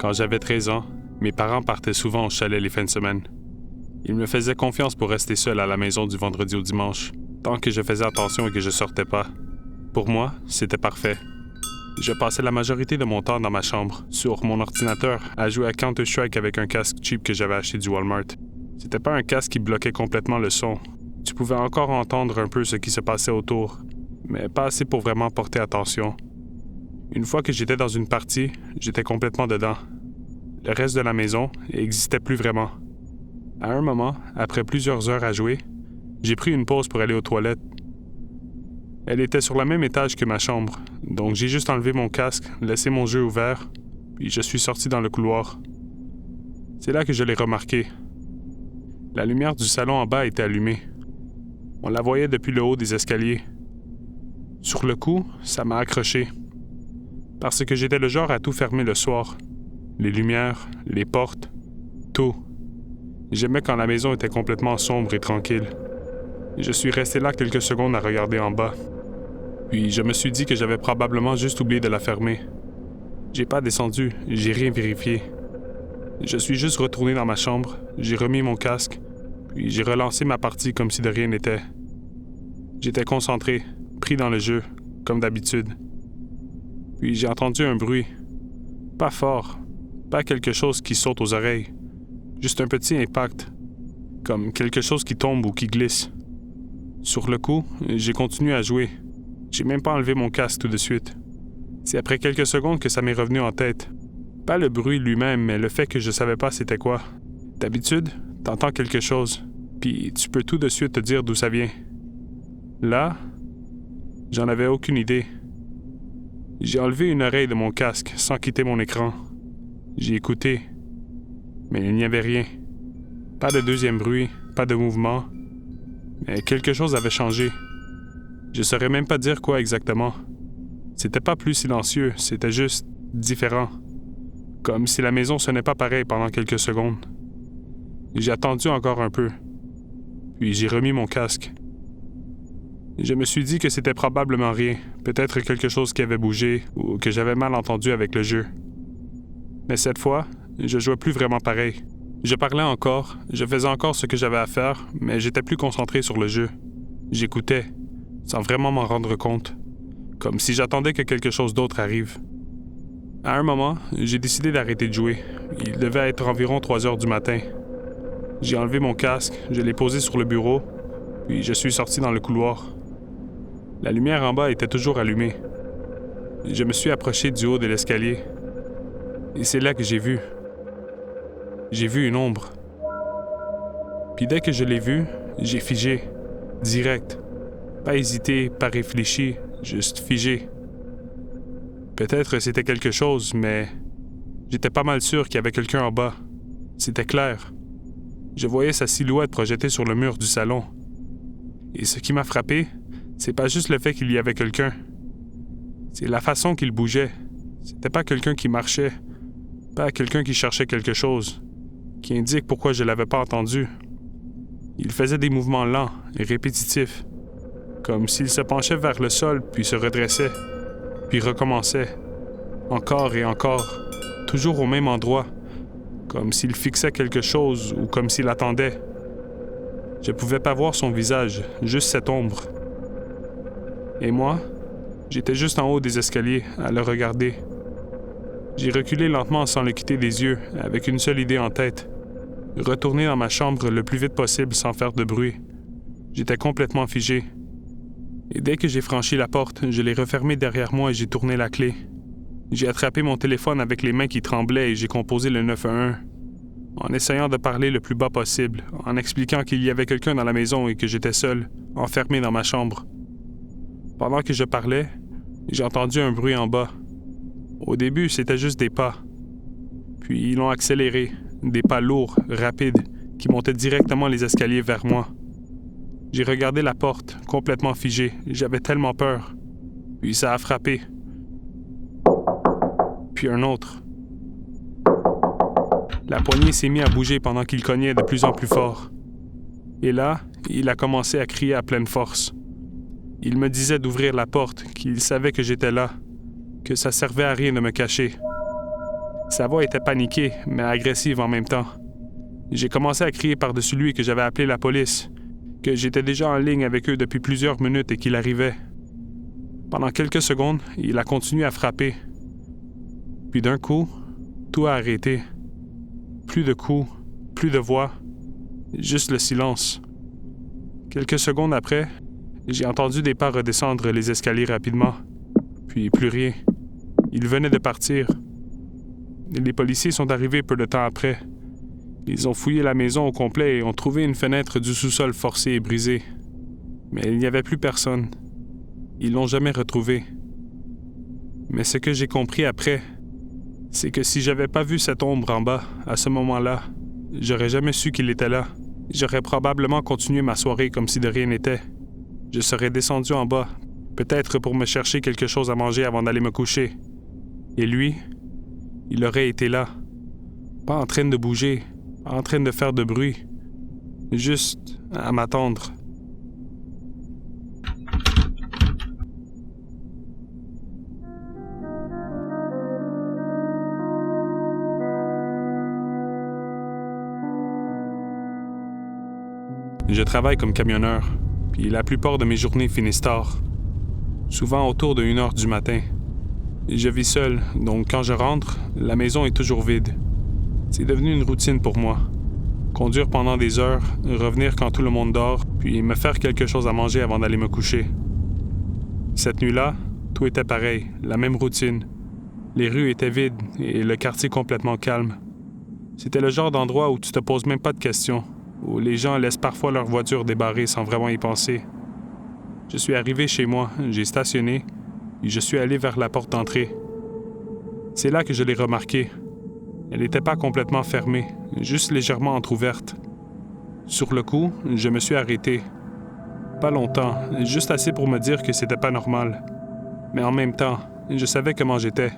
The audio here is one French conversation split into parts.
Quand j'avais 13 ans, mes parents partaient souvent au chalet les fins de semaine. Ils me faisaient confiance pour rester seul à la maison du vendredi au dimanche, tant que je faisais attention et que je sortais pas. Pour moi, c'était parfait. Je passais la majorité de mon temps dans ma chambre, sur mon ordinateur, à jouer à Counter-Strike avec un casque cheap que j'avais acheté du Walmart. C'était pas un casque qui bloquait complètement le son. Tu pouvais encore entendre un peu ce qui se passait autour, mais pas assez pour vraiment porter attention. Une fois que j'étais dans une partie, j'étais complètement dedans. Le reste de la maison n'existait plus vraiment. À un moment, après plusieurs heures à jouer, j'ai pris une pause pour aller aux toilettes. Elle était sur le même étage que ma chambre, donc j'ai juste enlevé mon casque, laissé mon jeu ouvert, puis je suis sorti dans le couloir. C'est là que je l'ai remarqué. La lumière du salon en bas était allumée. On la voyait depuis le haut des escaliers. Sur le coup, ça m'a accroché. Parce que j'étais le genre à tout fermer le soir. Les lumières, les portes, tout. J'aimais quand la maison était complètement sombre et tranquille. Je suis resté là quelques secondes à regarder en bas. Puis je me suis dit que j'avais probablement juste oublié de la fermer. J'ai pas descendu, j'ai rien vérifié. Je suis juste retourné dans ma chambre, j'ai remis mon casque, puis j'ai relancé ma partie comme si de rien n'était. J'étais concentré, pris dans le jeu, comme d'habitude. Puis j'ai entendu un bruit. Pas fort, pas quelque chose qui saute aux oreilles. Juste un petit impact, comme quelque chose qui tombe ou qui glisse. Sur le coup, j'ai continué à jouer. J'ai même pas enlevé mon casque tout de suite. C'est après quelques secondes que ça m'est revenu en tête. Pas le bruit lui-même, mais le fait que je savais pas c'était quoi. D'habitude, t'entends quelque chose, puis tu peux tout de suite te dire d'où ça vient. Là, j'en avais aucune idée. J'ai enlevé une oreille de mon casque sans quitter mon écran. J'ai écouté, mais il n'y avait rien. Pas de deuxième bruit, pas de mouvement, mais quelque chose avait changé. Je saurais même pas dire quoi exactement. C'était pas plus silencieux, c'était juste différent. Comme si la maison sonnait pas pareil pendant quelques secondes. J'ai attendu encore un peu. Puis j'ai remis mon casque. Je me suis dit que c'était probablement rien, peut-être quelque chose qui avait bougé ou que j'avais mal entendu avec le jeu. Mais cette fois, je jouais plus vraiment pareil. Je parlais encore, je faisais encore ce que j'avais à faire, mais j'étais plus concentré sur le jeu. J'écoutais, sans vraiment m'en rendre compte, comme si j'attendais que quelque chose d'autre arrive. À un moment, j'ai décidé d'arrêter de jouer. Il devait être environ 3 heures du matin. J'ai enlevé mon casque, je l'ai posé sur le bureau, puis je suis sorti dans le couloir. La lumière en bas était toujours allumée. Je me suis approché du haut de l'escalier. Et c'est là que j'ai vu. J'ai vu une ombre. Puis dès que je l'ai vue, j'ai figé. Direct. Pas hésité, pas réfléchi, juste figé. Peut-être c'était quelque chose, mais j'étais pas mal sûr qu'il y avait quelqu'un en bas. C'était clair. Je voyais sa silhouette projetée sur le mur du salon. Et ce qui m'a frappé, c'est pas juste le fait qu'il y avait quelqu'un. C'est la façon qu'il bougeait. C'était pas quelqu'un qui marchait, pas quelqu'un qui cherchait quelque chose, qui indique pourquoi je l'avais pas entendu. Il faisait des mouvements lents et répétitifs, comme s'il se penchait vers le sol puis se redressait, puis recommençait, encore et encore, toujours au même endroit, comme s'il fixait quelque chose ou comme s'il attendait. Je pouvais pas voir son visage, juste cette ombre. Et moi, j'étais juste en haut des escaliers, à le regarder. J'ai reculé lentement sans le quitter des yeux, avec une seule idée en tête. Retourner dans ma chambre le plus vite possible sans faire de bruit. J'étais complètement figé. Et dès que j'ai franchi la porte, je l'ai refermée derrière moi et j'ai tourné la clé. J'ai attrapé mon téléphone avec les mains qui tremblaient et j'ai composé le 911. En essayant de parler le plus bas possible, en expliquant qu'il y avait quelqu'un dans la maison et que j'étais seul, enfermé dans ma chambre. Pendant que je parlais, j'ai entendu un bruit en bas. Au début, c'était juste des pas. Puis ils l'ont accéléré, des pas lourds, rapides, qui montaient directement les escaliers vers moi. J'ai regardé la porte, complètement figé. J'avais tellement peur. Puis ça a frappé. Puis un autre. La poignée s'est mise à bouger pendant qu'il cognait de plus en plus fort. Et là, il a commencé à crier à pleine force. Il me disait d'ouvrir la porte, qu'il savait que j'étais là, que ça servait à rien de me cacher. Sa voix était paniquée, mais agressive en même temps. J'ai commencé à crier par-dessus lui que j'avais appelé la police, que j'étais déjà en ligne avec eux depuis plusieurs minutes et qu'il arrivait. Pendant quelques secondes, il a continué à frapper. Puis d'un coup, tout a arrêté. Plus de coups, plus de voix, juste le silence. Quelques secondes après, j'ai entendu des pas redescendre les escaliers rapidement. Puis plus rien. Ils venaient de partir. Les policiers sont arrivés peu de temps après. Ils ont fouillé la maison au complet et ont trouvé une fenêtre du sous-sol forcée et brisée. Mais il n'y avait plus personne. Ils l'ont jamais retrouvé. Mais ce que j'ai compris après, c'est que si j'avais pas vu cette ombre en bas, à ce moment-là, j'aurais jamais su qu'il était là. J'aurais probablement continué ma soirée comme si de rien n'était. Je serais descendu en bas, peut-être pour me chercher quelque chose à manger avant d'aller me coucher. Et lui, il aurait été là. Pas en train de bouger, pas en train de faire de bruit. Juste à m'attendre. Je travaille comme camionneur, puis la plupart de mes journées finissent tard. Souvent autour de 1h du matin. Je vis seul, donc quand je rentre, la maison est toujours vide. C'est devenu une routine pour moi. Conduire pendant des heures, revenir quand tout le monde dort, puis me faire quelque chose à manger avant d'aller me coucher. Cette nuit-là, tout était pareil, la même routine. Les rues étaient vides et le quartier complètement calme. C'était le genre d'endroit où tu te poses même pas de questions, où les gens laissent parfois leur voiture débarrée sans vraiment y penser. Je suis arrivé chez moi, j'ai stationné, et je suis allé vers la porte d'entrée. C'est là que je l'ai remarquée. Elle n'était pas complètement fermée, juste légèrement entr'ouverte. Sur le coup, je me suis arrêté. Pas longtemps, juste assez pour me dire que c'était pas normal. Mais en même temps, je savais comment j'étais.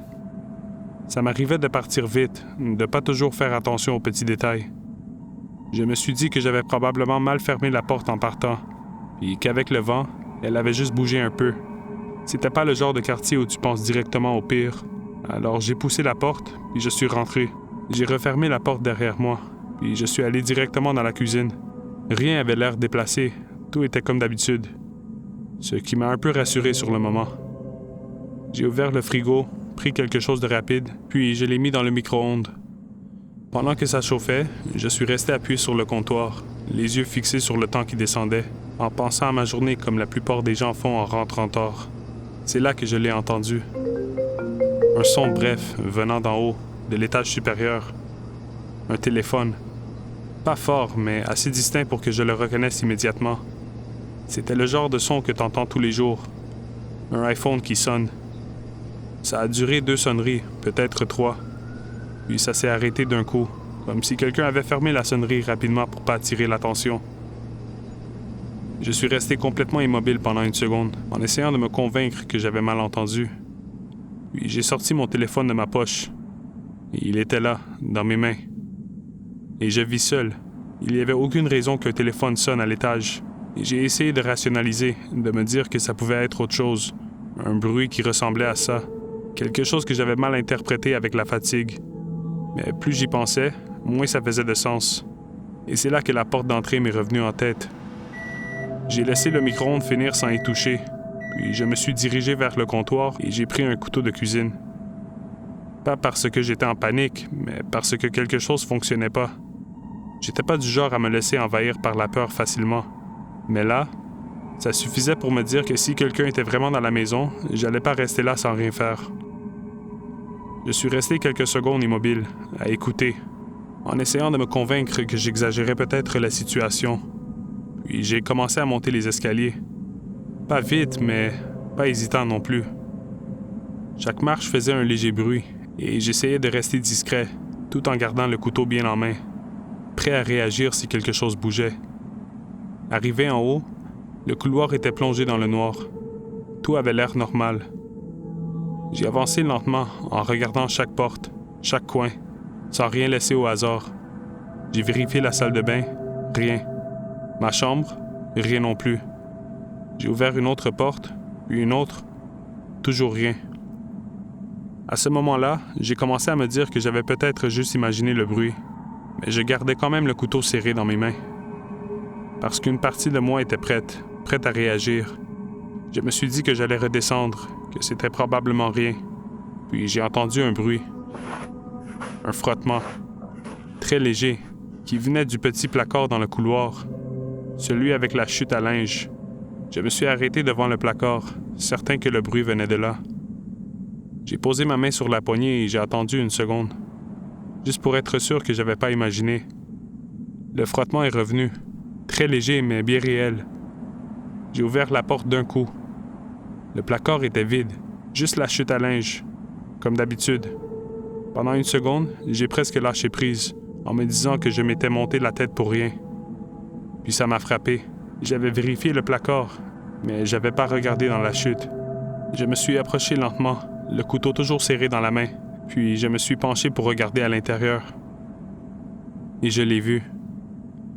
Ça m'arrivait de partir vite, de pas toujours faire attention aux petits détails. Je me suis dit que j'avais probablement mal fermé la porte en partant, puis qu'avec le vent, elle avait juste bougé un peu. C'était pas le genre de quartier où tu penses directement au pire. Alors j'ai poussé la porte, puis je suis rentré. J'ai refermé la porte derrière moi, puis je suis allé directement dans la cuisine. Rien avait l'air déplacé, tout était comme d'habitude. Ce qui m'a un peu rassuré sur le moment. J'ai ouvert le frigo, pris quelque chose de rapide, puis je l'ai mis dans le micro-ondes. Pendant que ça chauffait, je suis resté appuyé sur le comptoir, les yeux fixés sur le temps qui descendait, en pensant à ma journée comme la plupart des gens font en rentrant tard. C'est là que je l'ai entendu. Un son bref venant d'en haut, de l'étage supérieur. Un téléphone. Pas fort, mais assez distinct pour que je le reconnaisse immédiatement. C'était le genre de son que t'entends tous les jours. Un iPhone qui sonne. Ça a duré 2 sonneries, peut-être 3. Puis ça s'est arrêté d'un coup, comme si quelqu'un avait fermé la sonnerie rapidement pour pas attirer l'attention. Je suis resté complètement immobile pendant 1 seconde, en essayant de me convaincre que j'avais mal entendu. Puis j'ai sorti mon téléphone de ma poche. Et il était là, dans mes mains. Et je vis seul. Il n'y avait aucune raison qu'un téléphone sonne à l'étage. Et j'ai essayé de rationaliser, de me dire que ça pouvait être autre chose. Un bruit qui ressemblait à ça. Quelque chose que j'avais mal interprété avec la fatigue. Mais plus j'y pensais, moins ça faisait de sens. Et c'est là que la porte d'entrée m'est revenue en tête. J'ai laissé le micro-ondes finir sans y toucher. Puis je me suis dirigé vers le comptoir et j'ai pris un couteau de cuisine. Pas parce que j'étais en panique, mais parce que quelque chose fonctionnait pas. J'étais pas du genre à me laisser envahir par la peur facilement. Mais là, ça suffisait pour me dire que si quelqu'un était vraiment dans la maison, j'allais pas rester là sans rien faire. Je suis resté quelques secondes immobile, à écouter, en essayant de me convaincre que j'exagérais peut-être la situation. Puis j'ai commencé à monter les escaliers. Pas vite, mais pas hésitant non plus. Chaque marche faisait un léger bruit, et j'essayais de rester discret, tout en gardant le couteau bien en main, prêt à réagir si quelque chose bougeait. Arrivé en haut, le couloir était plongé dans le noir. Tout avait l'air normal. J'ai avancé lentement en regardant chaque porte, chaque coin, sans rien laisser au hasard. J'ai vérifié la salle de bain, rien. Ma chambre, rien non plus. J'ai ouvert une autre porte, puis une autre, toujours rien. À ce moment-là, j'ai commencé à me dire que j'avais peut-être juste imaginé le bruit, mais je gardais quand même le couteau serré dans mes mains. Parce qu'une partie de moi était prête à réagir. Je me suis dit que j'allais redescendre, que c'était probablement rien. Puis j'ai entendu un bruit. Un frottement. Très léger, qui venait du petit placard dans le couloir. Celui avec la chute à linge. Je me suis arrêté devant le placard, certain que le bruit venait de là. J'ai posé ma main sur la poignée et j'ai attendu une seconde, juste pour être sûr que j'avais pas imaginé. Le frottement est revenu, très léger mais bien réel. J'ai ouvert la porte d'un coup. Le placard était vide, juste la chute à linge, comme d'habitude. Pendant une seconde, j'ai presque lâché prise, en me disant que je m'étais monté la tête pour rien. Puis ça m'a frappé. J'avais vérifié le placard, mais j'avais pas regardé dans la chute. Je me suis approché lentement, le couteau toujours serré dans la main, puis je me suis penché pour regarder à l'intérieur. Et je l'ai vu.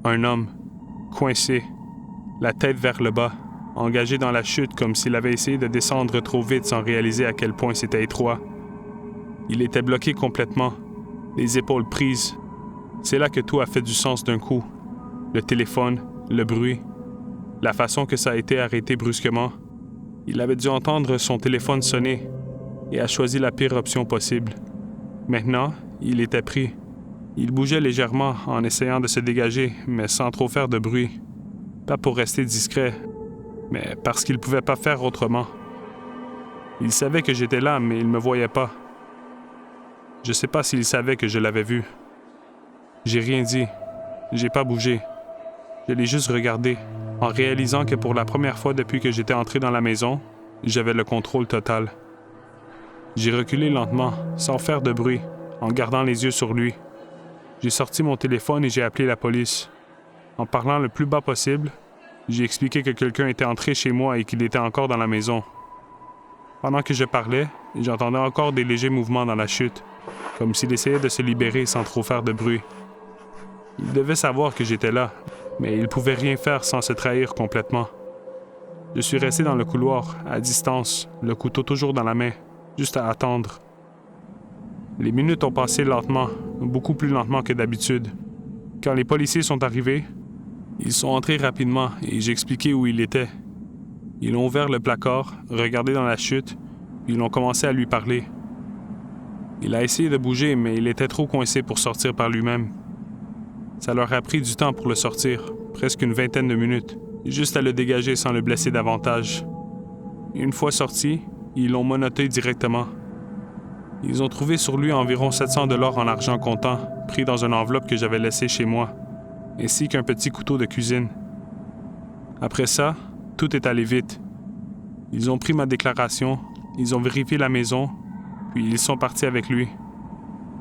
Un homme, coincé, la tête vers le bas, engagé dans la chute comme s'il avait essayé de descendre trop vite sans réaliser à quel point c'était étroit. Il était bloqué complètement, les épaules prises. C'est là que tout a fait du sens d'un coup. Le téléphone, le bruit, la façon que ça a été arrêté brusquement. Il avait dû entendre son téléphone sonner et a choisi la pire option possible. Maintenant, il était pris. Il bougeait légèrement en essayant de se dégager, mais sans trop faire de bruit. Pas pour rester discret, mais parce qu'il ne pouvait pas faire autrement. Il savait que j'étais là, mais il ne me voyait pas. Je sais pas s'il savait que je l'avais vu. J'ai rien dit. J'ai pas bougé. Je l'ai juste regardé, en réalisant que pour la première fois depuis que j'étais entré dans la maison, j'avais le contrôle total. J'ai reculé lentement, sans faire de bruit, en gardant les yeux sur lui. J'ai sorti mon téléphone et j'ai appelé la police. En parlant le plus bas possible, j'ai expliqué que quelqu'un était entré chez moi et qu'il était encore dans la maison. Pendant que je parlais, j'entendais encore des légers mouvements dans la chute, comme s'il essayait de se libérer sans trop faire de bruit. Il devait savoir que j'étais là, mais il pouvait rien faire sans se trahir complètement. Je suis resté dans le couloir, à distance, le couteau toujours dans la main, juste à attendre. Les minutes ont passé lentement, beaucoup plus lentement que d'habitude. Quand les policiers sont arrivés, ils sont entrés rapidement et j'ai expliqué où il était. Ils ont ouvert le placard, regardé dans la chute, puis ils ont commencé à lui parler. Il a essayé de bouger, mais il était trop coincé pour sortir par lui-même. Ça leur a pris du temps pour le sortir, presque une vingtaine de minutes, juste à le dégager sans le blesser davantage. Une fois sorti, ils l'ont menotté directement. Ils ont trouvé sur lui environ 700 $ en argent comptant, pris dans une enveloppe que j'avais laissée chez moi, ainsi qu'un petit couteau de cuisine. Après ça, tout est allé vite. Ils ont pris ma déclaration, ils ont vérifié la maison, puis ils sont partis avec lui.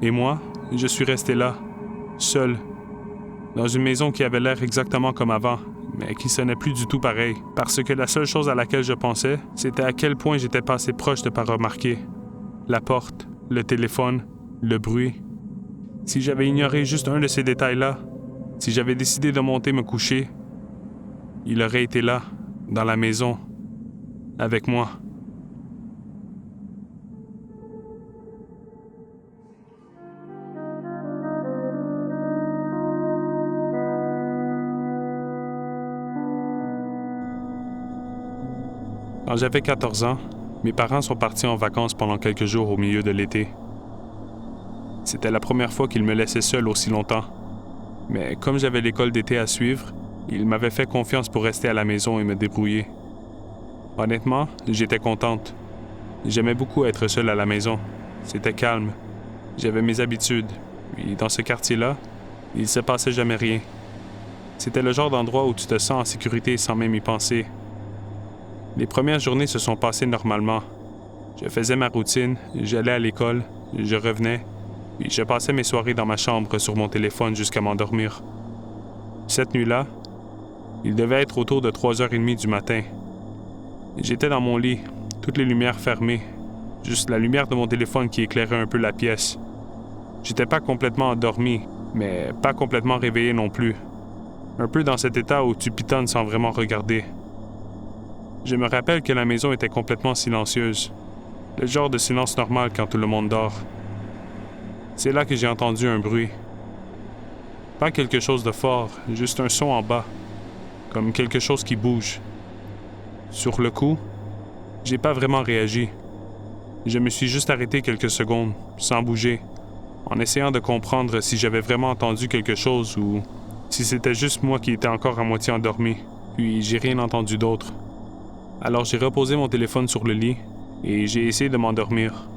Et moi, je suis resté là, seul, dans une maison qui avait l'air exactement comme avant, mais qui sonnait plus du tout pareil, parce que la seule chose à laquelle je pensais, c'était à quel point j'étais passé proche de pas remarquer. La porte, le téléphone, le bruit. Si j'avais ignoré juste un de ces détails-là, si j'avais décidé de monter me coucher, il aurait été là, dans la maison, avec moi. Quand j'avais 14 ans, mes parents sont partis en vacances pendant quelques jours au milieu de l'été. C'était la première fois qu'ils me laissaient seul aussi longtemps. Mais comme j'avais l'école d'été à suivre, ils m'avaient fait confiance pour rester à la maison et me débrouiller. Honnêtement, j'étais contente. J'aimais beaucoup être seul à la maison. C'était calme. J'avais mes habitudes. Puis dans ce quartier-là, il se passait jamais rien. C'était le genre d'endroit où tu te sens en sécurité sans même y penser. Les premières journées se sont passées normalement. Je faisais ma routine, j'allais à l'école, je revenais, puis je passais mes soirées dans ma chambre sur mon téléphone jusqu'à m'endormir. Cette nuit-là, il devait être autour de 3h30 du matin. J'étais dans mon lit, toutes les lumières fermées, juste la lumière de mon téléphone qui éclairait un peu la pièce. J'étais pas complètement endormi, mais pas complètement réveillé non plus. Un peu dans cet état où tu pitonnes sans vraiment regarder. Je me rappelle que la maison était complètement silencieuse. Le genre de silence normal quand tout le monde dort. C'est là que j'ai entendu un bruit. Pas quelque chose de fort, juste un son en bas, comme quelque chose qui bouge. Sur le coup, j'ai pas vraiment réagi. Je me suis juste arrêté quelques secondes, sans bouger, en essayant de comprendre si j'avais vraiment entendu quelque chose ou si c'était juste moi qui étais encore à moitié endormi. Puis j'ai rien entendu d'autre. Alors j'ai reposé mon téléphone sur le lit et j'ai essayé de m'endormir,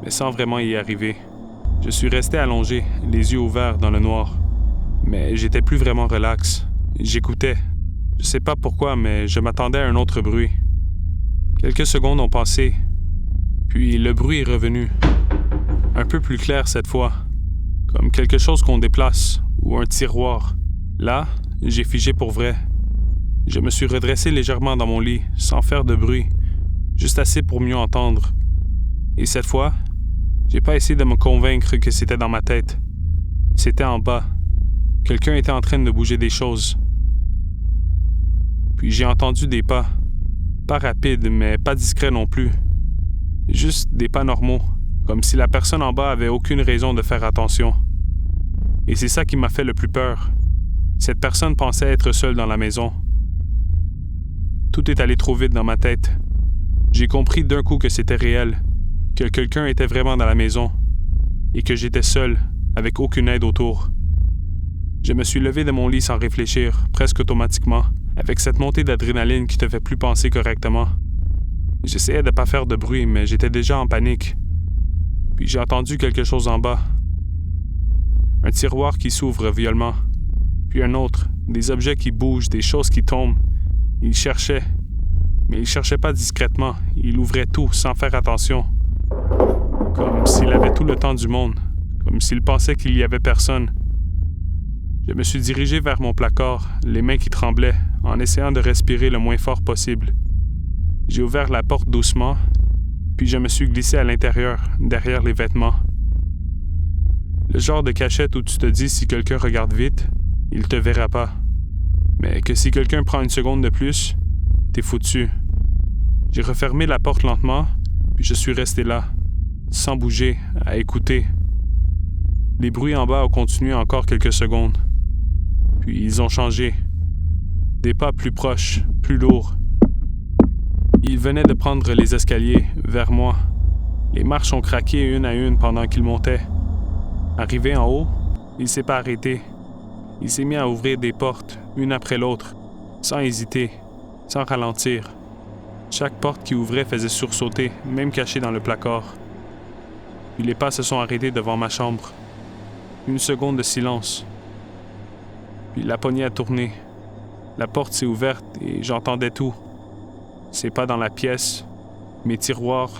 mais sans vraiment y arriver. Je suis resté allongé, les yeux ouverts dans le noir, mais j'étais plus vraiment relax. J'écoutais. Je sais pas pourquoi, mais je m'attendais à un autre bruit. Quelques secondes ont passé, puis le bruit est revenu. Un peu plus clair cette fois, comme quelque chose qu'on déplace, ou un tiroir. Là, j'ai figé pour vrai. Je me suis redressé légèrement dans mon lit, sans faire de bruit, juste assez pour mieux entendre. Et cette fois, j'ai pas essayé de me convaincre que c'était dans ma tête. C'était en bas. Quelqu'un était en train de bouger des choses. Puis j'ai entendu des pas. Pas rapides, mais pas discrets non plus. Juste des pas normaux, comme si la personne en bas avait aucune raison de faire attention. Et c'est ça qui m'a fait le plus peur. Cette personne pensait être seule dans la maison. Tout est allé trop vite dans ma tête. J'ai compris d'un coup que c'était réel, que quelqu'un était vraiment dans la maison, et que j'étais seul, avec aucune aide autour. Je me suis levé de mon lit sans réfléchir, presque automatiquement, avec cette montée d'adrénaline qui te fait plus penser correctement. J'essayais de pas faire de bruit, mais j'étais déjà en panique. Puis j'ai entendu quelque chose en bas. Un tiroir qui s'ouvre violemment. Puis un autre, des objets qui bougent, des choses qui tombent. Il cherchait. Mais il cherchait pas discrètement. Il ouvrait tout sans faire attention. Comme s'il avait tout le temps du monde. Comme s'il pensait qu'il y avait personne. Je me suis dirigé vers mon placard, les mains qui tremblaient, en essayant de respirer le moins fort possible. J'ai ouvert la porte doucement, puis je me suis glissé à l'intérieur, derrière les vêtements. Le genre de cachette où tu te dis si quelqu'un regarde vite, il te verra pas. Mais que si quelqu'un prend une seconde de plus, t'es foutu. J'ai refermé la porte lentement, puis je suis resté là, sans bouger, à écouter. Les bruits en bas ont continué encore quelques secondes. Puis ils ont changé. Des pas plus proches, plus lourds. Ils venaient de prendre les escaliers, vers moi. Les marches ont craqué une à une pendant qu'ils montaient. Arrivé en haut, il s'est pas arrêté. Il s'est mis à ouvrir des portes, une après l'autre, sans hésiter, sans ralentir. Chaque porte qui ouvrait faisait sursauter, même caché dans le placard. Puis les pas se sont arrêtés devant ma chambre. Une seconde de silence. Puis la poignée a tourné. La porte s'est ouverte et j'entendais tout. Ses pas dans la pièce, mes tiroirs,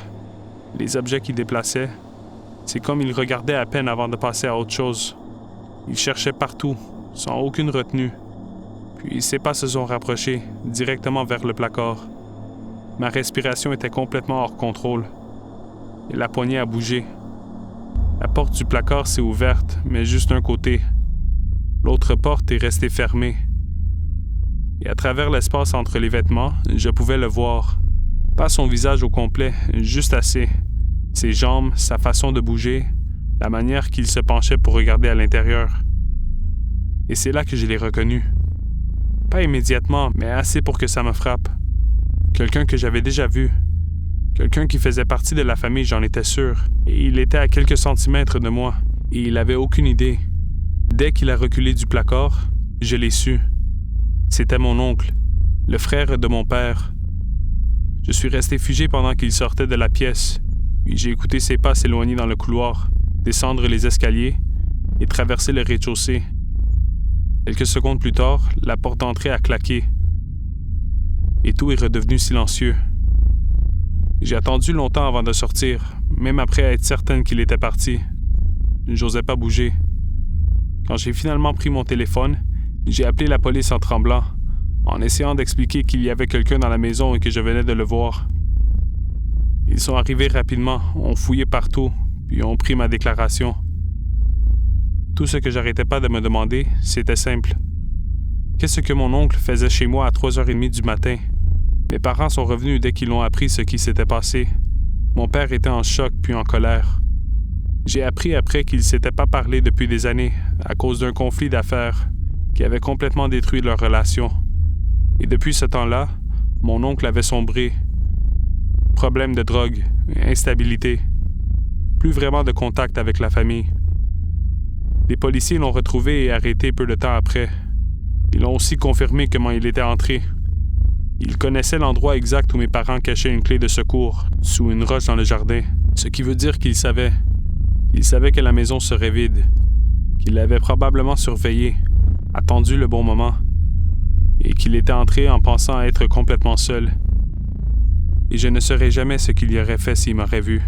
les objets qu'il déplaçait. C'est comme il regardait à peine avant de passer à autre chose. Il cherchait partout, sans aucune retenue. Puis ses pas se sont rapprochés, directement vers le placard. Ma respiration était complètement hors contrôle. Et la poignée a bougé. La porte du placard s'est ouverte, mais juste d'un côté. L'autre porte est restée fermée. Et à travers l'espace entre les vêtements, je pouvais le voir. Pas son visage au complet, juste assez. Ses jambes, sa façon de bouger, la manière qu'il se penchait pour regarder à l'intérieur. Et c'est là que je l'ai reconnu. Pas immédiatement, mais assez pour que ça me frappe. Quelqu'un que j'avais déjà vu. Quelqu'un qui faisait partie de la famille, j'en étais sûr. Et il était à quelques centimètres de moi. Et il avait aucune idée. Dès qu'il a reculé du placard, je l'ai su. C'était mon oncle, le frère de mon père. Je suis resté figé pendant qu'il sortait de la pièce, puis j'ai écouté ses pas s'éloigner dans le couloir, descendre les escaliers et traverser le rez-de-chaussée. Quelques secondes plus tard, la porte d'entrée a claqué. Et tout est redevenu silencieux. J'ai attendu longtemps avant de sortir, même après être certaine qu'il était parti. J'osais pas bouger. Quand j'ai finalement pris mon téléphone, j'ai appelé la police en tremblant, en essayant d'expliquer qu'il y avait quelqu'un dans la maison et que je venais de le voir. Ils sont arrivés rapidement, ont fouillé partout, puis ont pris ma déclaration. Tout ce que j'arrêtais pas de me demander, c'était simple. Qu'est-ce que mon oncle faisait chez moi à 3h30 du matin? Mes parents sont revenus dès qu'ils ont appris ce qui s'était passé. Mon père était en choc puis en colère. J'ai appris après qu'ils ne s'étaient pas parlé depuis des années à cause d'un conflit d'affaires qui avait complètement détruit leur relation. Et depuis ce temps-là, mon oncle avait sombré. Problème de drogue, instabilité. Plus vraiment de contact avec la famille. Les policiers l'ont retrouvé et arrêté peu de temps après. Ils ont aussi confirmé comment il était entré. Ils connaissaient l'endroit exact où mes parents cachaient une clé de secours, sous une roche dans le jardin, ce qui veut dire qu'ils savaient. Ils savaient que la maison serait vide, qu'il l'avait probablement surveillée, attendu le bon moment, et qu'il était entré en pensant être complètement seul. Et je ne saurais jamais ce qu'il y aurait fait s'il m'aurait vu.